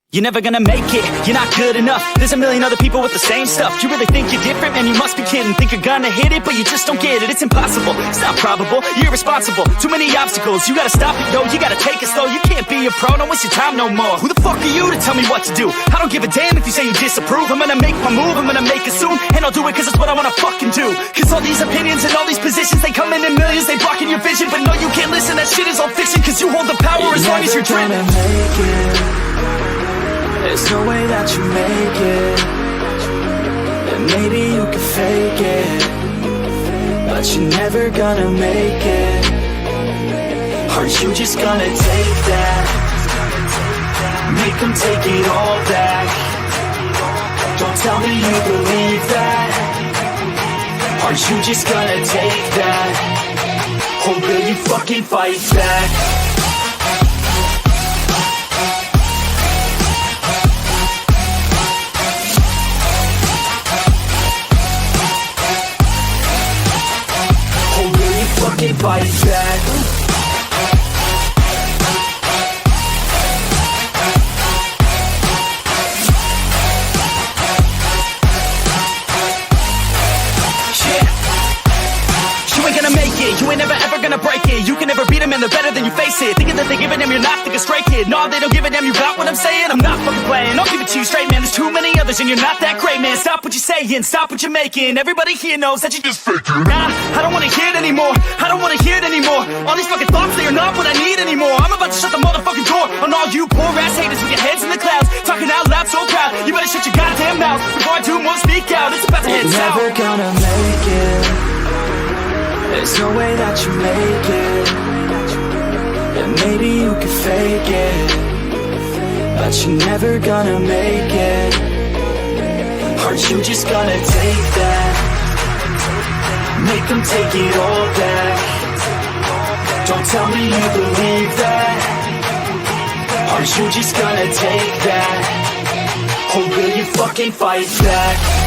You're never gonna make it, you're not good enough. There's a million other people with the same stuff. You really think you're different? Man, you must be kidding. Think you're gonna hit it, but you just don't get it. It's impossible, it's not probable, you're irresponsible. Too many obstacles, you gotta stop it, yo. You gotta take it slow, you can't be a pro. Don't waste your time no more. Who the fuck are you to tell me what to do? I don't give a damn if you say you disapprove. I'm gonna make my move, I'm gonna make it soon. And I'll do it cause it's what I wanna fucking do. Cause all these opinions and all these positions, they come in millions, they blocking your vision. But no, you can't listen, that shit is all fiction. Cause you hold the power as long as you're driven. There's no way that you make it. And maybe you can fake it, but you're never gonna make it. Are you just gonna take that? Make them take it all back. Don't tell me you believe that. Are you just gonna take that? Or will you fucking fight back? Fight back. You ain't gonna make it, you ain't never ever gonna break it. You can never beat them and they're better than you face it. Thinking that they give a damn, you're not thinking straight, kid. No, they don't give a damn, you got what I'm saying? I'm not fucking playing, I'll give it to you straight, man. There's too many others and you're not that great, man. Stop what you're saying, stop what you're making. Everybody here knows that you just faking. Nah, I don't wanna hear it anymore, I don't wanna hear it anymore. All these fucking thoughts, they are not what I need anymore. I'm about to shut the motherfucking door on all you poor ass haters with your heads in the clouds, talking out loud so proud. You better shut your goddamn mouth before I do more speak out. It's about to head south. Never gonna make it. There's no way that you make it. And maybe you can fake it, but you're never gonna make it. Are you just gonna take that? Make them take it all back. Don't tell me you believe that. Are you just gonna take that? Or will you fucking fight back?